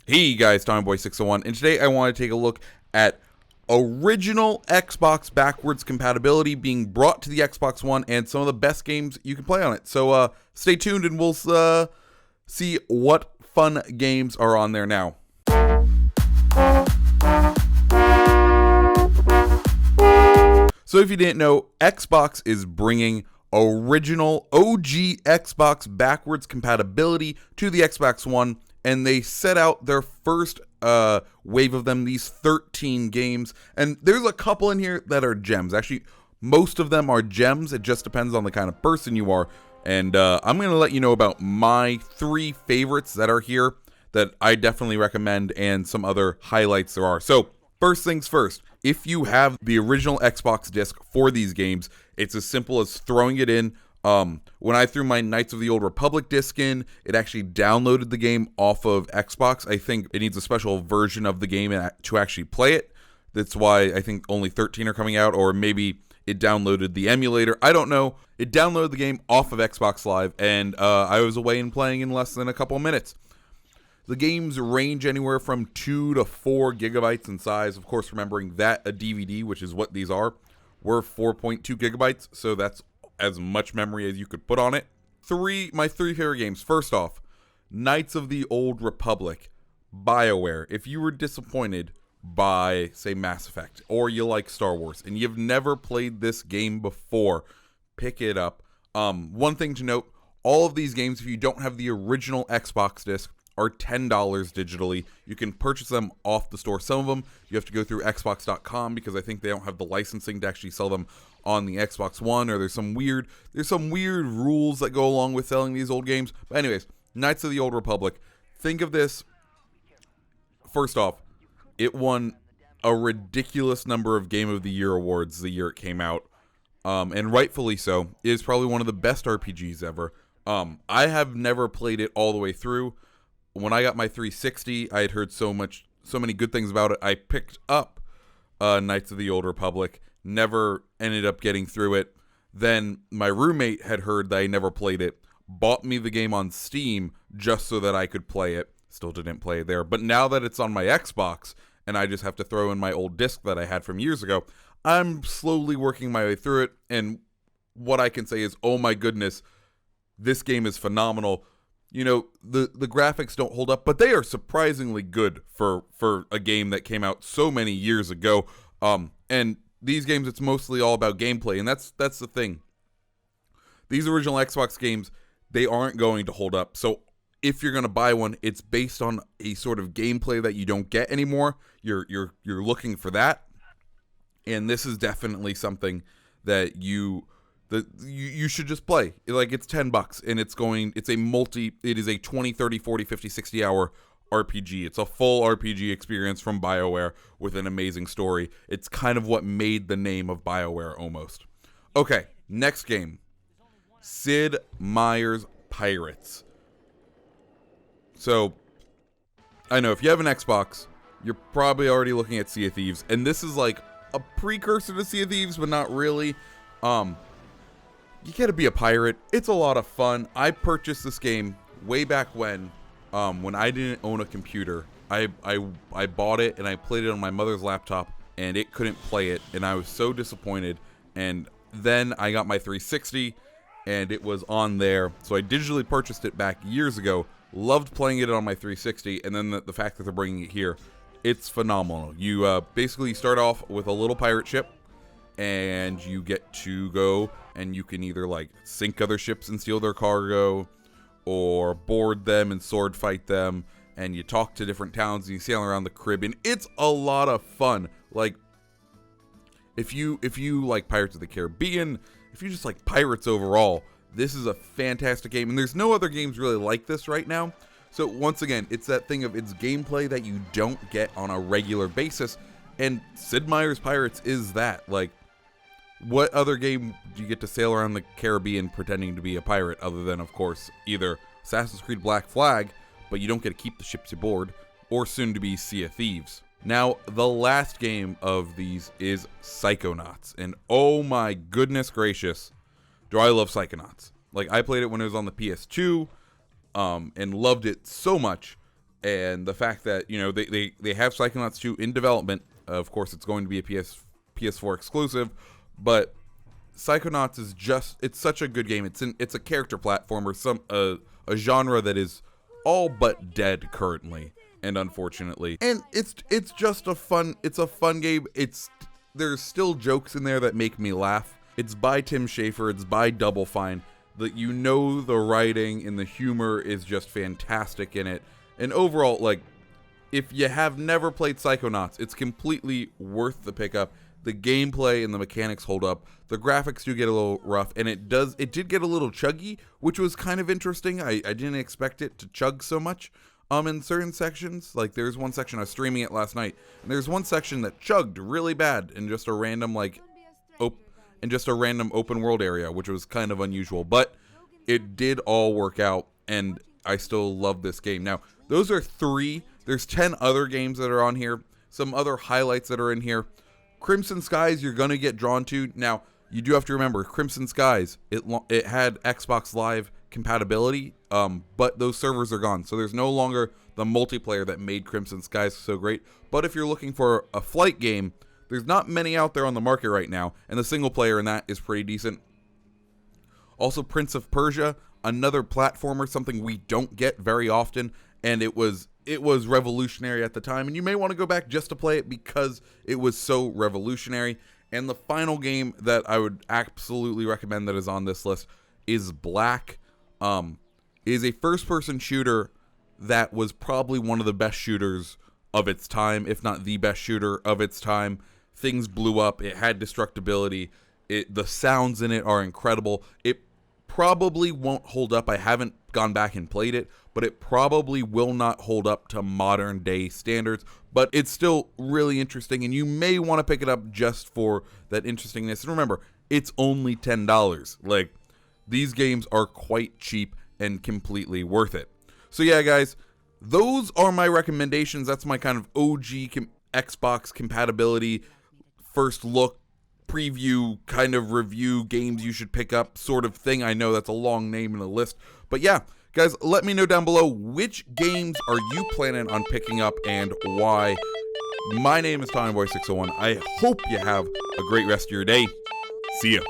Hey guys, TommyBoy601, and today I want to take a look at original Xbox backwards compatibility being brought to the Xbox One and some of the best games you can play on it. So stay tuned and we'll see what fun games are on there now. So if you didn't know, Xbox is bringing original OG Xbox backwards compatibility to the Xbox One, and they set out their first wave of them, these 13 games, and there's a couple in here that are gems. Actually, most of them are gems. It just depends on the kind of person you are, and I'm going to let you know about my 3 favorites that are here that I definitely recommend and some other highlights there are. So first things first, if you have the original Xbox disc for these games, it's as simple as throwing it in. When I threw my Knights of the Old Republic disc in, it actually downloaded the game off of Xbox. I think it needs a special version of the game to actually play it. That's why I think only 13 are coming out, or maybe it downloaded the emulator. I don't know. It downloaded the game off of Xbox Live, and I was away and playing in less than a couple of minutes. The games range anywhere from 2 to 4 gigabytes in size. Of course, remembering that a DVD, which is what these are, were 4.2 gigabytes, so that's as much memory as you could put on it. My 3 favorite games. First off, Knights of the Old Republic, BioWare. If you were disappointed by, say, Mass Effect, or you like Star Wars, and you've never played this game before, pick it up. One thing to note, all of these games, if you don't have the original Xbox disc, are $10 digitally. You can purchase them off the store. Some of them you have to go through Xbox.com because I think they don't have the licensing to actually sell them on the Xbox One, or there's some weird rules that go along with selling these old games. But anyways, Knights of the Old Republic. Think of this. First off, it won a ridiculous number of Game of the Year awards the year it came out, and rightfully so. It is probably one of the best RPGs ever. I have never played it all the way through. When I got my 360, I had heard so many good things about it. I picked up Knights of the Old Republic, never ended up getting through it. Then my roommate had heard that I never played it, bought me the game on Steam just so that I could play it. Still didn't play it there. But now that it's on my Xbox, and I just have to throw in my old disc that I had from years ago, I'm slowly working my way through it. And what I can say is, oh my goodness, this game is phenomenal. You know, the graphics don't hold up, but they are surprisingly good for a game that came out so many years ago. And these games, it's mostly all about gameplay, and that's the thing. These original Xbox games, they aren't going to hold up. So if you're going to buy one, it's based on a sort of gameplay that you don't get anymore. You're looking for that, and this is definitely something that you should just play. Like, it's $10 and it is a 20, 30, 40, 50, 60 hour RPG. It's a full RPG experience from BioWare with an amazing story. It's kind of what made the name of BioWare almost. Okay, next game. Sid Meiers Pirates. So, I know if you have an Xbox, you're probably already looking at Sea of Thieves, and this is like a precursor to Sea of Thieves, but not really. You gotta be a pirate. It's a lot of fun. I purchased this game way back when I didn't own a computer. I bought it and I played it on my mother's laptop, and it couldn't play it, and I was so disappointed. And then I got my 360 and it was on there, so I digitally purchased it back years ago. Loved playing it on my 360, and then the fact that they're bringing it here, it's phenomenal. You basically start off with a little pirate ship, and you get to go, and you can either like sink other ships and steal their cargo, or board them and sword fight them, and you talk to different towns and you sail around the Caribbean. It's a lot of fun. Like, if you like Pirates of the Caribbean, if you just like pirates overall, this is a fantastic game, and there's no other games really like this right now. So once again, it's that thing of it's gameplay that you don't get on a regular basis, and Sid Meier's Pirates is that. Like, what other game do you get to sail around the Caribbean pretending to be a pirate other than, of course, either Assassin's Creed Black Flag, but you don't get to keep the ships you board, or soon to be Sea of Thieves. Now, the last game of these is Psychonauts, and oh my goodness gracious, do I love Psychonauts. Like, I played it when it was on the PS2, and loved it so much. And the fact that, you know, they have Psychonauts 2 in development. Of course, it's going to be a PS4 exclusive, but Psychonauts is it's such a good game. It's a character platformer, a genre that is all but dead currently, and unfortunately. And it's just a fun game. There's still jokes in there that make me laugh. It's by Tim Schafer, it's by Double Fine. The writing and the humor is just fantastic in it. And overall, like, if you have never played Psychonauts, it's completely worth the pickup. The gameplay and the mechanics hold up. The graphics do get a little rough, and it did get a little chuggy, which was kind of interesting. I didn't expect it to chug so much. In certain sections, like there's one section, I was streaming it last night, and there's one section that chugged really bad in just a random open world area, which was kind of unusual, but it did all work out, and I still love this game. Now, those are 3. There's 10 other games that are on here, some other highlights that are in here. Crimson Skies, you're going to get drawn to. Now, you do have to remember, Crimson Skies, it had Xbox Live compatibility, but those servers are gone, so there's no longer the multiplayer that made Crimson Skies so great. But if you're looking for a flight game, there's not many out there on the market right now, and the single player in that is pretty decent. Also, Prince of Persia, another platformer, something we don't get very often, and it was revolutionary at the time, and you may want to go back just to play it because it was so revolutionary. And the final game that I would absolutely recommend that is on this list is Black. Is a first-person shooter that was probably one of the best shooters of its time, if not the best shooter of its time. Things blew up. It had destructibility. The sounds in it are incredible. It probably won't hold up. I haven't gone back and played it, but it probably will not hold up to modern day standards, but it's still really interesting, and you may want to pick it up just for that interestingness. And remember, it's only $10. Like, these games are quite cheap and completely worth it. So yeah, guys, those are my recommendations. That's my kind of OG Xbox compatibility first look preview kind of review games you should pick up sort of thing. I know that's a long name in the list, but yeah, guys, let me know down below which games are you planning on picking up and why. My name is TommyBoy601. I hope you have a great rest of your day. See ya.